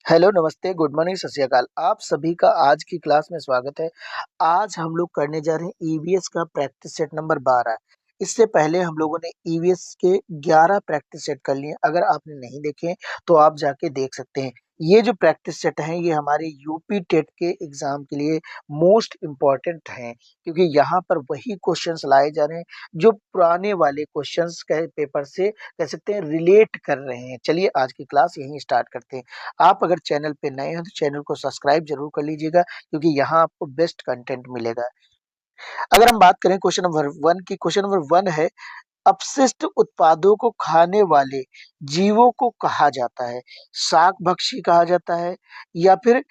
Hello, नमस्ते, good morning, सत श्री अकाल। आप सभी का आज की क्लास में स्वागत है। आज हम लोग करने जा रहे हैं ईवीएस का प्रैक्टिस सेट नंबर 12। इससे पहले हम लोगों ने ईवीएस के 11 प्रैक्टिस सेट कर लिए। अगर आपने नहीं देखे तो आप जाके देख सकते हैं। ये जो प्रैक्टिस सेट हैं ये हमारे यूपी टेट के एग्जाम के लिए मोस्ट इम्पॉर्टेंट हैं, क्योंकि यहाँ पर वही क्वेश्चंस लाए जा रहे हैं जो पुराने वाले क्वेश्चंस के पेपर से कह सकते हैं रिलेट कर रहे हैं। चलिए आज की क्लास यहीं स्टार्ट करते हैं। आप अगर चैनल पे नए हैं तो चैनल को सब्सक्राइब जरूर कर लीजिएगा, क्योंकि यहाँ आपको बेस्ट कंटेंट मिलेगा। अगर हम बात करें क्वेश्चन नंबर 1 की, क्वेश्चन नंबर 1 है अपशिष्ट उत्पादों को खाने वाले जीवों को कहा जाता है? शाकभक्षी कहा जाता है, या फिर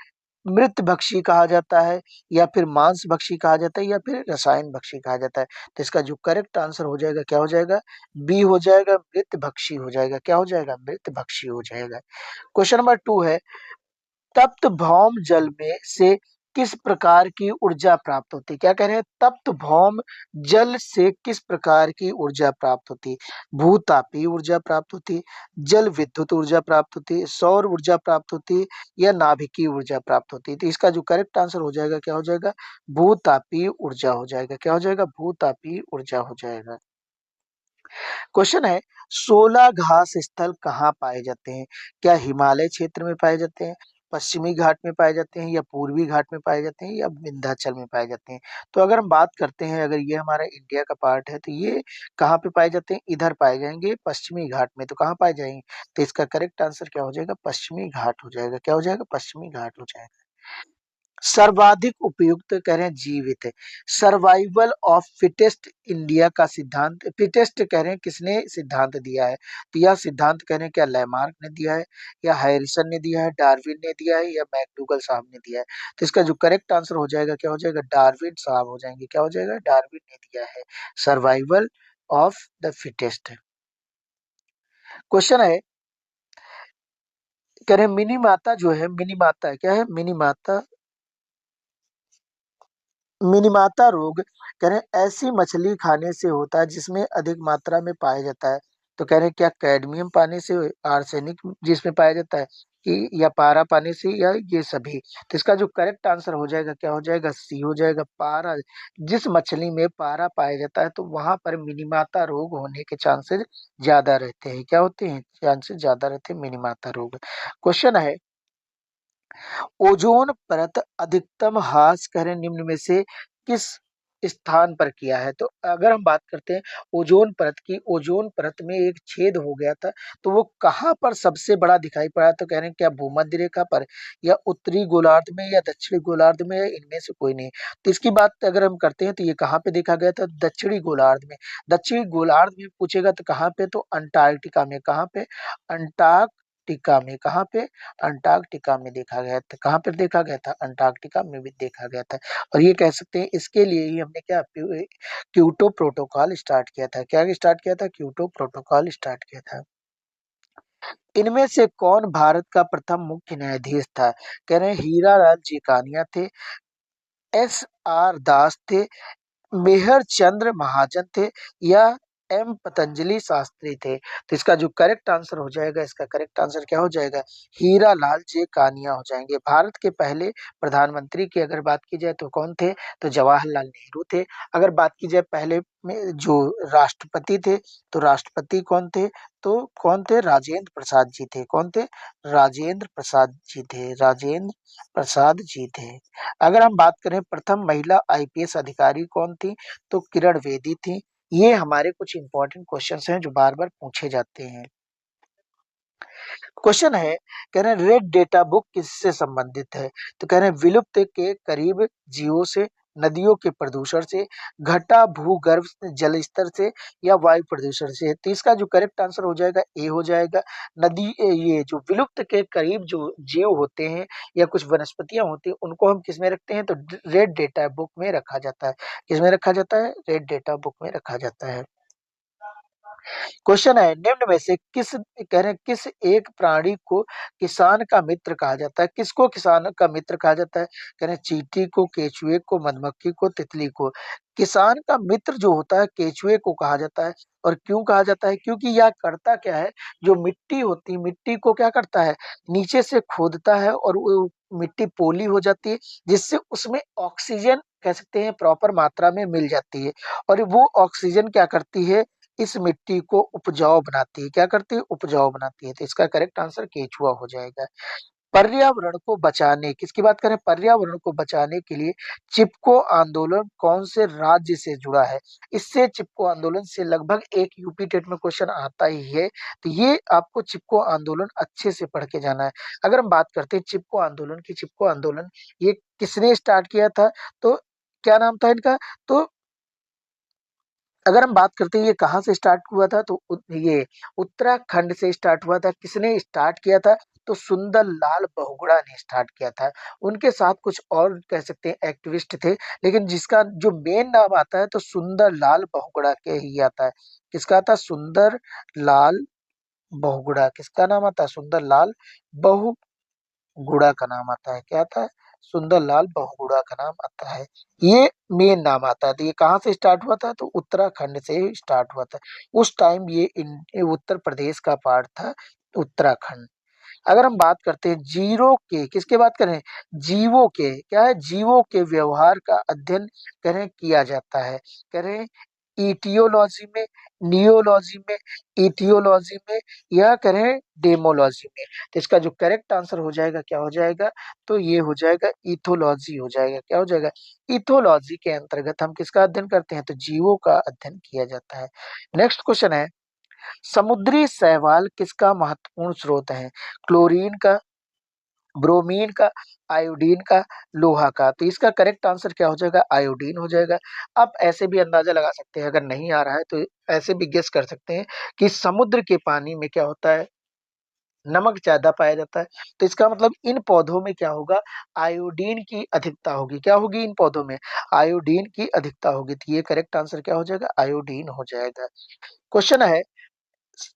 मृत भक्षी कहा जाता है, या फिर मांस भक्षी कहा जाता है, या फिर रसायन भक्षी कहा जाता है? तो इसका जो करेक्ट आंसर हो जाएगा क्या हो जाएगा? बी हो जाएगा, मृत भक्षी हो जाएगा। क्या हो जाएगा? मृत भक्षी हो जाएगा। क्वेश्चन नंबर 2 है तप्त भौम जल में से किस प्रकार की ऊर्जा प्राप्त होती है? क्या कह रहे हैं? तप्त भौम जल से किस प्रकार की ऊर्जा प्राप्त होती है? भूतापीय ऊर्जा प्राप्त होती है, जल विद्युत ऊर्जा प्राप्त होती है, सौर ऊर्जा प्राप्त होती है, या नाभिकीय ऊर्जा प्राप्त होती है? तो इसका जो करेक्ट आंसर हो जाएगा क्या हो जाएगा? भूतापीय ऊर्जा हो जाएगा। क्या हो जाएगा? भूतापीय ऊर्जा हो जाएगा। क्वेश्चन है 16 घास स्थल कहाँ पाए जाते हैं? क्या हिमालय क्षेत्र में पाए जाते हैं, पश्चिमी घाट में पाए जाते हैं, या पूर्वी घाट में पाए जाते हैं, या विंध्याचल में पाए जाते हैं? तो अगर हम बात करते हैं, अगर ये हमारा इंडिया का पार्ट है तो ये कहाँ पे पाए जाते हैं? इधर पाए जाएंगे, पश्चिमी घाट में। तो कहाँ पाए जाएंगे? तो इसका करेक्ट आंसर क्या हो जाएगा? पश्चिमी घाट हो जाएगा। क्या हो जाएगा? पश्चिमी घाट हो जाएगा। सर्वाधिक उपयुक्त कह रहे हैं जीवित है। सर्वाइवल ऑफ फिटेस्ट इंडिया का सिद्धांत, फिटेस्ट कह रहे हैं किसने सिद्धांत दिया है? तो यह सिद्धांत कह रहे हैं क्या लैमार्क ने दिया है, या हैरिसन ने दिया है, डार्विन ने दिया है, या मैकडूगल साहब ने दिया है? तो इसका जो करेक्ट आंसर हो जाएगा क्या हो जाएगा? डार्विन साहब हो जाएंगे। क्या हो जाएगा? डार्विन ने दिया है survival of the fittest. Question है कह रहे हैं मिनी माता जो है, मिनी माता है, क्या है? मिनी माता, मिनीमाता रोग कह रहे हैं ऐसी मछली खाने से होता है जिसमें अधिक मात्रा में पाया जाता है। तो कह रहे हैं क्या कैडमियम पानी से, आर्सेनिक जिसमें पाया जाता है, कि या पारा पानी से, या ये सभी? तो इसका जो करेक्ट आंसर हो जाएगा क्या हो जाएगा? सी हो जाएगा, पारा। जिस मछली में पारा पाया जाता है तो वहां पर मिनीमाता रोग होने के चांसेस ज्यादा रहते हैं। क्या होते हैं? चांसेस ज्यादा रहते हैं मिनीमाता रोग। क्वेश्चन है ओजोन परत अधिकतम ह्रास कह रहे हैं निम्न में से किस स्थान पर किया है? तो अगर हम बात करते हैं ओजोन परत की, ओजोन परत में एक छेद हो गया था, तो वो कहाँ पर सबसे बड़ा दिखाई पड़ा? तो कह रहे हैं क्या भूमध्य रेखा पर, या उत्तरी गोलार्ध में, या दक्षिणी गोलार्ध में, या इनमें से कोई नहीं? तो इसकी बात अगर हम करते हैं तो ये कहाँ पे देखा गया था? दक्षिणी गोलार्ध में। दक्षिणी गोलार्ध में पूछेगा तो कहाँ पे? तो अंटार्कटिका में। कहाँ पे? अंटार्कटिका में। कहाँ पे? अंटार्कटिका में देखा गया था। कहाँ पर देखा गया था? अंटार्कटिका में भी देखा गया था। और ये कह सकते हैं इसके लिए ही हमने क्या क्योटो प्रोटोकॉल स्टार्ट किया था। क्या स्टार्ट किया था? क्योटो प्रोटोकॉल स्टार्ट किया था। इनमें से कौन भारत का प्रथम मुख्य न्यायाधीश था? कह रहे हैं हीरा लाल जीकानिया थे, एस आर दास थे, मेहर चंद्र महाजन थे, या एम पतंजलि शास्त्री थे? तो इसका जो करेक्ट आंसर हो जाएगा, इसका करेक्ट आंसर क्या हो जाएगा? हीरा लाल जे कानिया हो जाएंगे। भारत के पहले प्रधानमंत्री की अगर बात की जाए तो कौन थे? तो जवाहरलाल नेहरू थे। अगर बात की जाए पहले में जो राष्ट्रपति थे, तो राष्ट्रपति कौन थे? तो कौन थे? राजेंद्र प्रसाद जी थे। कौन थे? राजेंद्र प्रसाद जी थे। राजेंद्र प्रसाद जी थे। अगर हम बात करें प्रथम महिला आईपीएस अधिकारी कौन थी? तो किरण बेदी थी। ये हमारे कुछ इंपॉर्टेंट क्वेश्चंस हैं जो बार बार पूछे जाते हैं। क्वेश्चन है कह रहे हैं रेड डेटा बुक किससे संबंधित है? तो कह रहे हैं विलुप्त के करीब जीवों से, नदियों के प्रदूषण से, घटा भूगर्भ जल स्तर से, या वायु प्रदूषण से? तो इसका जो करेक्ट आंसर हो जाएगा ए हो जाएगा। ये जो विलुप्त के करीब जो जीव होते हैं या कुछ वनस्पतियां होती हैं उनको हम किस में रखते हैं? तो रेड डेटा बुक में रखा जाता है। किस में रखा जाता है? रेड डेटा बुक में रखा जाता है। क्वेश्चन है निम्न में से किस कह रहे हैं किस एक प्राणी को किसान का मित्र कहा जाता है? किसको किसान का मित्र कहा जाता है? कह रहे हैं चींटी को, केचुए को, मधुमक्खी को, तितली को। किसान का मित्र जो होता है केचुए को कहा जाता है। और क्यों कहा जाता है? क्योंकि यह करता क्या है, जो मिट्टी होती है मिट्टी को क्या करता है, नीचे से खोदता है और वो मिट्टी पोली हो जाती है, जिससे उसमें ऑक्सीजन कह सकते हैं प्रॉपर मात्रा में मिल जाती है। और वो ऑक्सीजन क्या करती है, इस मिट्टी को उपजाऊ बनाती है। क्या करती है? उपजाऊ बनाती है। तो इसका करेक्ट आंसर केचुआ हो जाएगा। पर्यावरण को बचाने, किसकी बात करें, पर्यावरण को बचाने के लिए चिपको आंदोलन कौन से राज्य से जुड़ा है? इससे चिपको आंदोलन से लगभग एक यूपी टेट में क्वेश्चन आता ही है। तो ये आपको चिपको आंदोलन अच्छे से पढ़ के जाना है। अगर हम बात करते हैं चिपको आंदोलन की, चिपको आंदोलन ये किसने स्टार्ट किया था? तो क्या नाम था इनका? तो अगर हम बात करते हैं ये कहाँ से स्टार्ट हुआ था, तो ये उत्तराखंड से स्टार्ट हुआ था। किसने स्टार्ट किया था? तो सुंदर लाल बहुगुणा ने स्टार्ट किया था। उनके साथ कुछ और कह सकते हैं एक्टिविस्ट थे, लेकिन जिसका जो मेन नाम आता है तो सुंदर लाल बहुगुणा के ही आता है। किसका आता है? सुंदर लाल बहुगुणा। किसका नाम आता है? सुंदर लाल बहुगुणा का नाम आता है। क्या आता है? सुंदरलाल बहुगुणा का नाम आता है। ये मेन नाम आता है। तो ये कहाँ से स्टार्ट हुआ था? तो उत्तराखंड से स्टार्ट हुआ था। उस टाइम ये उत्तर प्रदेश का पार्ट था, उत्तराखंड। अगर हम बात करते हैं जीरो के, किसके बात करें? जीवों के, क्या है? जीवों के व्यवहार का अध्ययन करें किया जाता है। करें ईटियोलॉजी में, नियोलॉजी में, ईटियोलॉजी में, या करें डेमोलॉजी में। तो इसका जो करेक्ट आंसर हो जाएगा क्या हो जाएगा? तो ये हो जाएगा इथोलॉजी हो जाएगा। क्या हो जाएगा? इथोलॉजी के अंतर्गत हम किसका अध्ययन करते हैं? तो जीवों का अध्ययन किया जाता है। नेक्स्ट क्वेश्चन है समुद्री शैवाल किसका महत्वपूर्ण स्रोत है? क्लोरीन का, ब्रोमीन का, आयोडीन का, लोहा का। तो इसका करेक्ट आंसर क्या हो जाएगा? आयोडीन हो जाएगा। आप ऐसे भी अंदाजा लगा सकते हैं, अगर नहीं आ रहा है तो ऐसे भी गेस कर सकते हैं कि समुद्र के पानी में क्या होता है, नमक ज्यादा पाया जाता है। तो इसका मतलब इन पौधों में क्या होगा, आयोडीन की अधिकता होगी। क्या होगी? इन पौधों में आयोडीन की अधिकता होगी। तो ये करेक्ट आंसर क्या हो जाएगा? आयोडीन हो जाएगा। क्वेश्चन है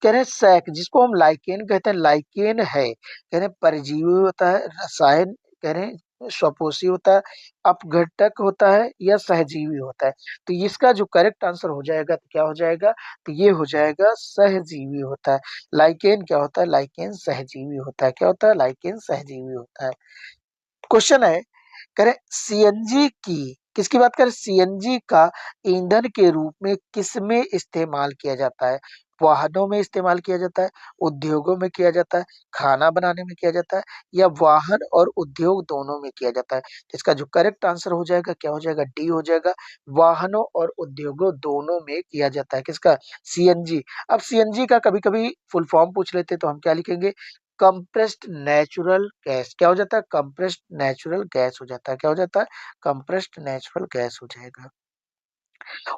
कह रहे हैं सैक, जिसको हम लाइकेन कहते हैं, लाइकेन है कह रहे हैं परजीवी होता है, रसायन कह रहे हैं स्वपोषी होता है, अपघटक होता है, या सहजीवी होता है? तो इसका जो करेक्ट आंसर हो जाएगा तो क्या हो जाएगा? तो ये हो जाएगा सहजीवी होता है। लाइकेन क्या होता है? लाइकेन सहजीवी होता है। क्या होता है? लाइकेन सहजीवी होता है। क्वेश्चन है करें सीएनजी की, किसकी बात करें? सीएनजी का ईंधन के रूप में किसमें इस्तेमाल किया जाता है? वाहनों में इस्तेमाल किया जाता है, उद्योगों में किया जाता है, खाना बनाने में किया जाता है, या वाहन और उद्योग दोनों में किया जाता है? तो इसका जो करेक्ट आंसर हो जाएगा क्या हो जाएगा? डी हो जाएगा। वाहनों और उद्योगों दोनों में किया जाता है। किसका? सीएनजी। अब सीएनजी का कभी कभी फुल फॉर्म पूछ लेते तो हम क्या लिखेंगे? Compressed natural gas. क्या हो जाता है? कंप्रेस्ड नेचुरल गैस हो जाता है। क्या हो जाता है? कंप्रेस्ड नेचुरल गैस हो जाएगा।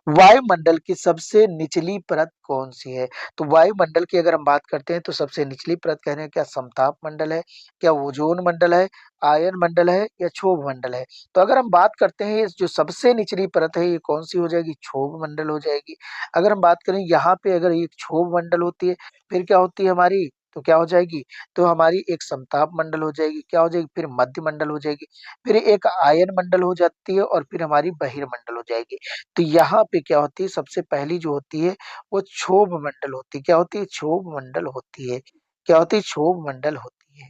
वायुमंडल की सबसे निचली परत कौन सी है? तो वायुमंडल की अगर हम बात करते हैं तो सबसे निचली परत कह रहे हैं, क्या समताप मंडल है, क्या ओजोन मंडल है, आयन मंडल है, या क्षोभ मंडल है? तो अगर हम बात करते हैं जो सबसे निचली परत है ये कौन सी हो जाएगी? क्षोभ मंडल हो जाएगी। अगर हम बात करें यहाँ पे अगर ये क्षोभ मंडल होती है, फिर क्या होती है हमारी? तो क्या हो जाएगी? तो हमारी एक समताप मंडल हो जाएगी। क्या हो जाएगी? फिर मध्य मंडल हो जाएगी, फिर एक आयन मंडल हो जाती है, और फिर हमारी बहिर्मंडल हो जाएगी। तो यहाँ पे क्या होती है? सबसे पहली जो होती है वो क्षोभ मंडल होती है। क्या होती है? क्षोभ मंडल होती है। क्या होती है? क्षोभ मंडल होती है।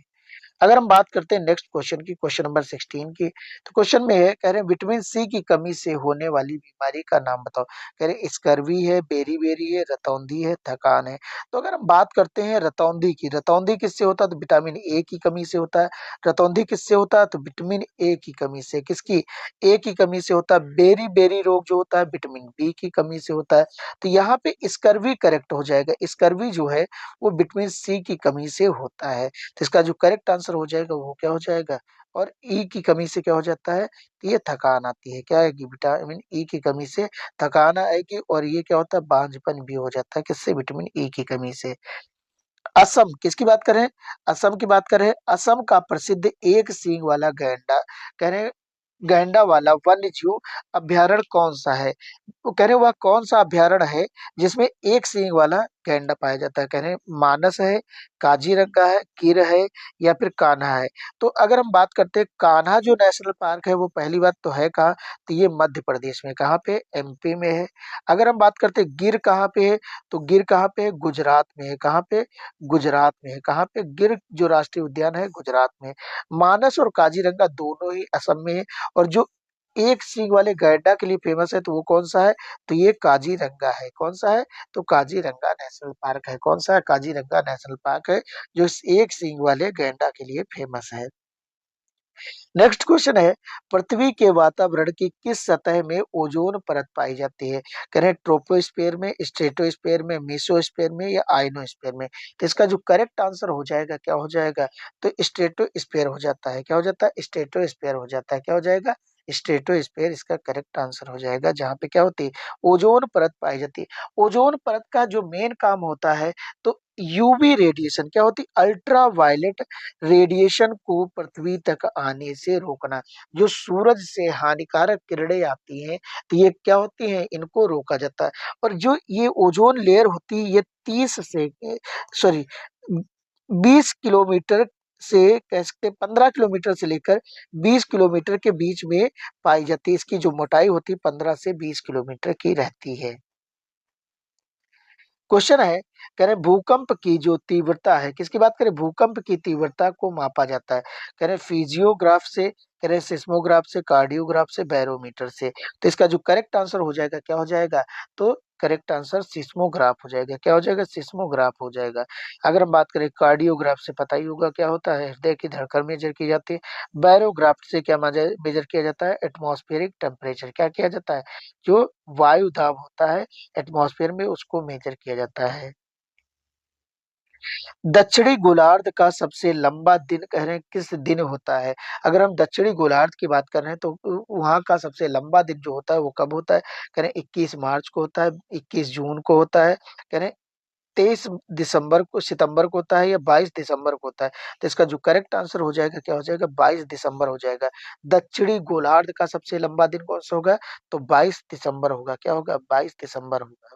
अगर हम बात करते हैं नेक्स्ट क्वेश्चन की, क्वेश्चन नंबर 16 की, तो क्वेश्चन में है कह रहे हैं विटामिन सी की कमी से होने वाली बीमारी का नाम बताओ। कह रहे हैं स्कर्वी है, बेरी है, रतौंधी है, थकान है। तो अगर हम बात करते हैं रतौंधी की, रतौंधी किससे होता है? तो विटामिन ए की कमी से होता है। रतौंधी किससे होता है? तो विटामिन ए की कमी से। किसकी? ए की कमी से होता है। बेरी रोग जो होता है विटामिन बी की कमी से होता है। तो यहाँ पे स्कर्वी करेक्ट हो जाएगा। स्कर्वी जो है वो विटामिन सी की कमी से होता है। तो इसका जो करेक्ट आंसर हो जाएगा वो क्या हो जाएगा? और ई की कमी से क्या हो जाता है? तो ये थकान आती है। क्या आएगी? विटामिन ई की कमी से थकान आएगी, और ये क्या होता है? बांझपन भी हो जाता है। किससे? विटामिन ई की कमी से। असम किसकी बात करें? असम की बात करें, असम का प्रसिद्ध एक सींग वाला गैंडा कह रहे हैं गैंडा वाला वन्य जीव अभ्यारण्य कौन सा है? वो कह रहे वह कौन सा अभ्यारण्य है जिसमें एक सींग वाला गैंडा पाया जाता है? कह रहे मानस है, काजीरंगा है, गिर है या फिर कान्हा है? तो अगर हम बात करते हैं कान्हा जो नेशनल पार्क है वो पहली बात तो है कहाँ, तो ये मध्य प्रदेश में, कहाँ पे, एमपी में है। अगर हम बात करते हैं गिर कहाँ पे है, तो गिर कहाँ पे है, गुजरात में है। कहाँ पे, गुजरात में है। कहाँ पे, गिर जो राष्ट्रीय उद्यान है गुजरात में है। मानस और काजीरंगा दोनों ही असम में है। और जो एक सींग वाले गैंडा के लिए फेमस है तो वो कौन सा है, तो ये काजीरंगा है। कौन सा है, तो काजीरंगा नेशनल पार्क है। कौन सा है, काजीरंगा नेशनल पार्क है जो इस एक सींग वाले गैंडा के लिए फेमस है। नेक्स्ट क्वेश्चन है, पृथ्वी के वातावरण की किस सतह में ओजोन परत पाई जाती है? कह रहे हैं ट्रोपोस्फेयर में, स्ट्रेटोस्फेयर में, मेसोस्फेयर में या आयनोस्फेयर में? तो इसका जो करेक्ट आंसर हो जाएगा क्या हो जाएगा, तो स्ट्रेटोस्फेयर हो जाता है। क्या हो जाता है, स्ट्रेटोस्फेयर हो जाता है। क्या हो जाएगा, स्ट्रेटोस्फेयर इसका करेक्ट आंसर हो जाएगा, जहां पे क्या होती है, ओजोन परत पाई जाती है। ओजोन परत का जो मेन काम होता है, तो यूवी रेडिएशन क्या होती है, अल्ट्रा वायलेट रेडिएशन को पृथ्वी तक आने से रोकना। जो सूरज से हानिकारक किरणें आती हैं तो ये क्या होती हैं, इनको रोका जाता है। और जो ये ओजोन लेयर होती है ये 30 से सॉरी 20 किलोमीटर से, कह सकते 15 किलोमीटर से लेकर 20 किलोमीटर के बीच में पाई जाती है। इसकी जो मोटाई होती है 15 से 20 किलोमीटर की रहती है। क्वेश्चन है, कह रहे भूकंप की जो तीव्रता है, किसकी बात करें, भूकंप की तीव्रता को मापा जाता है। कह रहे फिजियोग्राफ से, कह रहे सिस्मोग्राफ से, कार्डियोग्राफ से, बैरोमीटर से? तो इसका जो करेक्ट आंसर हो जाएगा क्या हो जाएगा, तो करेक्ट आंसर सिस्मोग्राफ हो जाएगा। क्या हो जाएगा, सिस्मोग्राफ हो जाएगा। अगर हम बात करें कार्डियोग्राफ से, पता ही होगा क्या होता है, हृदय की धड़कन मेजर की जाती है। बैरोग्राफ से क्या मेजर किया जाता है, एटमॉस्फेरिक टेम्परेचर। क्या किया जाता है, जो वायु दाब होता है एटमॉस्फेयर में उसको मेजर किया जाता है। दक्षिणी गोलार्ध का सबसे लंबा दिन कह रहे हैं किस दिन होता है? अगर हम दक्षिणी गोलार्ध की बात कर रहे हैं तो वहां का सबसे लंबा दिन जो होता है वो कब होता है? कह रहे हैं 21 मार्च को होता है, 21 जून को होता है, कह रहे हैं 23 दिसंबर को, सितंबर को होता है या 22 दिसंबर को होता है? तो इसका जो करेक्ट आंसर हो जाएगा क्या हो जाएगा, 22 दिसंबर हो जाएगा। दक्षिणी गोलार्ध का सबसे लंबा दिन कौन सा होगा, तो 22 दिसंबर होगा। क्या होगा, 22 दिसंबर होगा।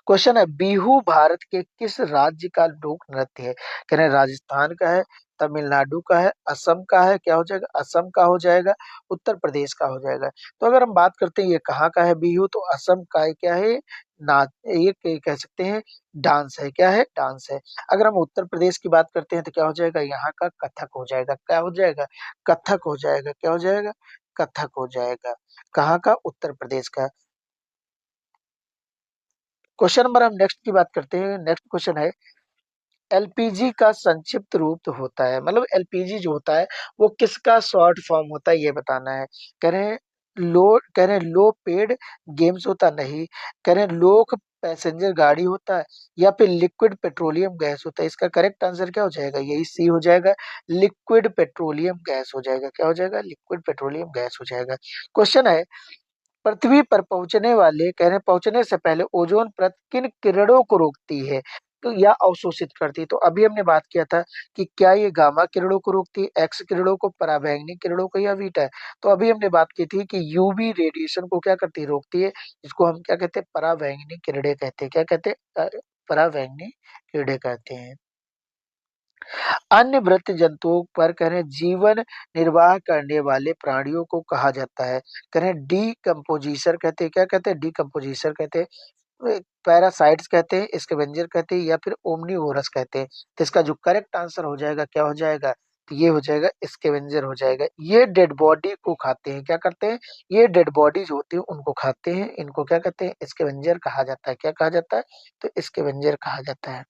क्वेश्चन है, बिहू भारत के किस राज्य का लोक नृत्य है? कह रहे हैं राजस्थान का है, तमिलनाडु का है, असम का है। क्या हो जाएगा, असम का हो जाएगा, उत्तर प्रदेश का हो जाएगा। तो अगर हम बात करते हैं ये कहाँ का है बिहू, तो असम का है। क्या है, नाच, ये कह सकते हैं डांस है। क्या है, डांस है। अगर हम उत्तर प्रदेश की बात करते हैं तो क्या हो जाएगा, यहाँ का कथक हो जाएगा। क्या हो जाएगा, कथक हो जाएगा। क्या हो जाएगा, कथक हो जाएगा। कहाँ का, उत्तर प्रदेश का। क्वेश्चन नंबर हम नेक्स्ट की बात करते हैं। नेक्स्ट क्वेश्चन है, एलपीजी का संक्षिप्त रूप तो होता है, मतलब एलपीजी जो होता है वो किसका शॉर्ट फॉर्म होता है ये बताना है। कह रहे हैं लो, कह रहे हैं लो पेड गेम्स होता नहीं, कह रहे हैं लोक पैसेंजर गाड़ी होता है, या फिर लिक्विड पेट्रोलियम गैस होता है? इसका करेक्ट आंसर क्या हो जाएगा, यही सी हो जाएगा, लिक्विड पेट्रोलियम गैस हो जाएगा। क्या हो जाएगा, लिक्विड पेट्रोलियम गैस हो जाएगा। क्वेश्चन है, पृथ्वी पर पहुंचने वाले, कह रहे हैं पहुंचने से पहले ओजोन परत किन किरणों को रोकती है, तो या अवशोषित करती है? तो अभी हमने बात किया था कि क्या ये गामा किरणों को रोकती है, एक्स किरणों को, पराबैंगनी किरणों को, या बीटा है? तो अभी हमने बात की थी कि यूवी रेडिएशन को क्या करती है, रोकती है, जिसको हम क्या कहते हैं, पराबैंगनी किरणें कहते हैं। क्या कहते हैं, पराबैंगनी किरणें कहते हैं। अन्य वृत्त जंतुओं पर कह रहे हैं जीवन निर्वाह करने वाले प्राणियों को कहा जाता है? कह रहे हैं डीकम्पोजिशन कहते हैं। क्या कहते हैं, डीकम्पोजिशन कहते हैं, पैरासाइट्स कहते हैं, स्कैवेंजर कहते हैं, या फिर ओमनीवोरस कहते हैं? तो इसका जो करेक्ट आंसर हो जाएगा क्या हो जाएगा, तो ये हो जाएगा, स्कैवेंजर हो जाएगा। ये डेड बॉडी को खाते हैं। क्या करते हैं, ये डेड बॉडी जो होती है उनको खाते हैं। इनको क्या कहते हैं, स्कैवेंजर कहा जाता है। क्या कहा जाता है, तो स्कैवेंजर कहा जाता है।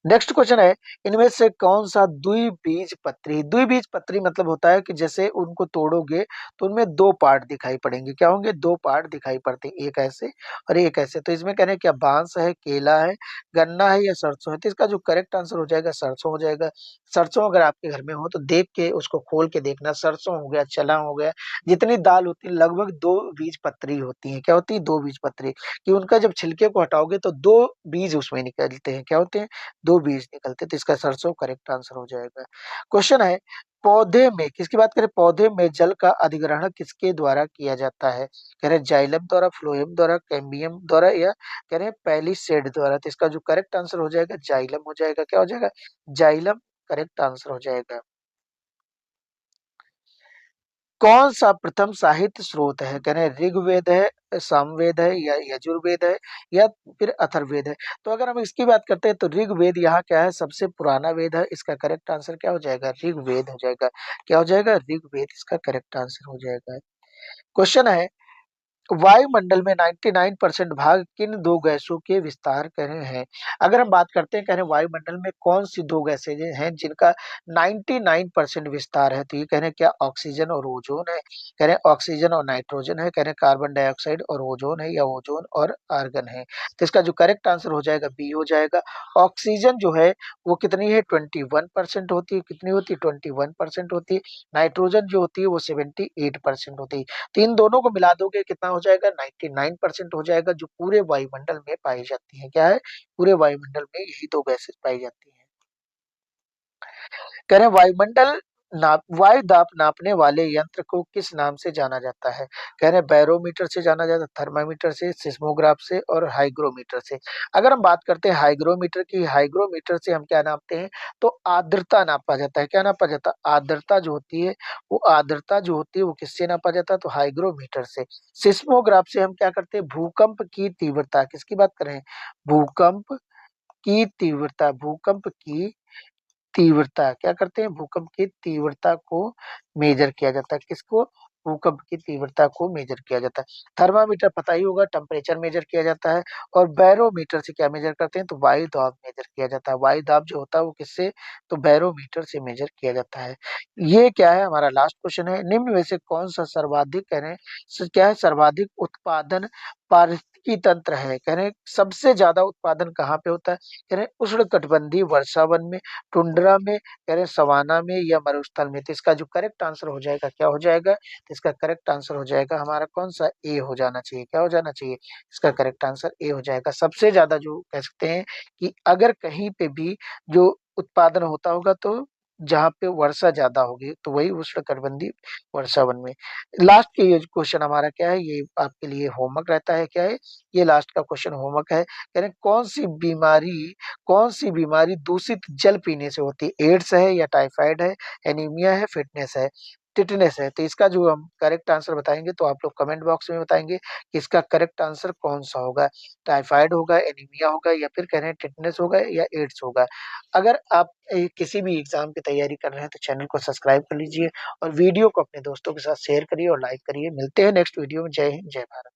नेक्स्ट क्वेश्चन है, इनमें से कौन सा द्विबीजपत्री, द्विबीजपत्री मतलब होता है कि जैसे उनको तोड़ोगे तो उनमें दो पार्ट दिखाई पड़ेंगे। क्या होंगे, दो पार्ट दिखाई पड़ते हैं, एक ऐसे और एक ऐसे। तो इसमें कहने क्या, बांस है, केला है, गन्ना है या सरसों है? तो इसका जो करेक्ट आंसर हो जाएगा सरसों हो जाएगा। सरसों अगर आपके घर में हो तो देख के उसको खोल के देखना, सरसों हो गया, चना हो गया, जितनी दाल होती है लगभग दो बीज पत्री होती है। क्या होती है, दो बीज पत्री, कि उनका जब छिलके को हटाओगे तो दो बीज उसमें निकलते हैं। क्या होते हैं, 2 बीज निकलते हैं, तो इसका सरसों करेक्ट आंसर हो जाएगा। क्वेश्चन है, पौधे में किसकी बात करें, पौधे में जल का अधिग्रहण किसके द्वारा किया जाता है? कह रहे हैं जाइलम द्वारा, फ्लोएम द्वारा, कैम्बियम द्वारा या कह रहे हैं पैलीसेड द्वारा। तो इसका जो करेक्ट आंसर हो जाएगा जाइलम हो जाएगा। क्या हो जाएगा? जाइलम करेक्ट आंसर हो जाएगा। कौन सा प्रथम साहित्य स्रोत है? कह रहे हैं ऋग्वेद है, सामवेद है या यजुर्वेद है या फिर अथर्ववेद है। तो अगर हम इसकी बात करते हैं तो ऋग्वेद यहाँ क्या है, सबसे पुराना वेद है। इसका करेक्ट आंसर क्या हो जाएगा? ऋग्वेद हो जाएगा। क्या हो जाएगा? ऋग्वेद इसका करेक्ट आंसर हो जाएगा। क्वेश्चन है, वायुमंडल में 99% भाग किन दो गैसों के विस्तार कर रहे हैं? अगर हम बात करते हैं, कह रहे हैं वायुमंडल में कौन सी दो गैसें हैं जिनका 99% विस्तार है? तो ये कह रहे हैं क्या ऑक्सीजन और ओजोन है? कह रहे हैं ऑक्सीजन और नाइट्रोजन है, कह रहे हैं कार्बन डाइऑक्साइड और ओजोन है या ओजोन और आर्गन है। तो इसका जो करेक्ट आंसर हो जाएगा बी हो जाएगा। ऑक्सीजन जो है वो कितनी है? 21% होती है। कितनी होती है? 21% होती है। नाइट्रोजन जो होती है वो 78% होती है। तो इन दोनों को मिला दोगे कितना हो जाएगा? 99% हो जाएगा, जो पूरे वायुमंडल में पाई जाती है। क्या है? पूरे वायुमंडल में यही दो गैसेस पाई जाती हैं। कह रहे हैं वायुमंडल नाप वायु दाब नापने वाले यंत्र को किस नाम से जाना जाता है? कह रहे हैं बैरोमीटर से जाना जाता है, थर्मामीटर से, सिस्मोग्राफ से और हाइग्रोमीटर से। अगर हम बात करते हैं हाइग्रोमीटर की, हाइग्रोमीटर से हम क्या नापते हैं? तो आर्द्रता नापा जाता है। क्या नापा जाता है? आर्द्रता जो होती है, वो आर्द्रता जो होती है वो किससे नापा जाता है? तो हाइग्रोमीटर से। सिस्मोग्राफ से हम क्या करते हैं? भूकंप की तीव्रता, किसकी बात कर रहे हैं? भूकंप की तीव्रता, भूकंप की तीव्रता क्या करते हैं? भूकंप की तीव्रता को मेजर किया जाता है। किसको? भूकंप की तीव्रता को मेजर किया जाता है। थर्मामीटर पता ही होगा, टेम्परेचर मेजर किया जाता है। और बैरोमीटर से क्या मेजर करते हैं? तो वायु दाब मेजर किया जाता है। वायु दाब जो होता है वो किससे? तो बैरोमीटर से मेजर किया जाता है। ये क्या है? हमारा लास्ट क्वेश्चन है, निम्न में से कौन सा सर्वाधिक कह रहे हैं क्या है? सर्वाधिक उत्पादन पारिस्थितिकी तंत्र है। कह रहे हैं सबसे ज्यादा उत्पादन कहाँ पे होता है? कह रहे हैं उष्णकटिबंधीय वर्षावन में, टुंड्रा में, कह रहे हैं सवाना में या मरुस्थल में। तो इसका जो करेक्ट आंसर हो जाएगा क्या हो जाएगा? तो इसका करेक्ट आंसर हो जाएगा हमारा कौन सा? ए हो जाना चाहिए। क्या हो जाना चाहिए? इसका करेक्ट आंसर ए हो जाएगा। सबसे ज्यादा जो कह सकते हैं कि अगर कहीं पे भी जो उत्पादन होता होगा तो जहाँ पे वर्षा ज्यादा होगी तो वही उष्णकटिबंधीय वर्षावन में। लास्ट के ये क्वेश्चन हमारा क्या है, ये आपके लिए होमवर्क रहता है। क्या है? ये लास्ट का क्वेश्चन होमवर्क है। कह रहे हैं कौन सी बीमारी दूषित जल पीने से होती है? एड्स है या टाइफाइड है, एनीमिया है, फिटनेस है, टिटनेस है। तो इसका जो हम करेक्ट आंसर बताएंगे तो आप लोग कमेंट बॉक्स में बताएंगे कि इसका करेक्ट आंसर कौन सा होगा। टाइफाइड होगा, एनीमिया होगा या फिर कह रहे हैं टिटनेस होगा या एड्स होगा। अगर आप किसी भी एग्जाम की तैयारी कर रहे हैं तो चैनल को सब्सक्राइब कर लीजिए और वीडियो को अपने दोस्तों के साथ शेयर करिए और लाइक करिए। मिलते हैं नेक्स्ट वीडियो में। जय हिंद, जय भारत।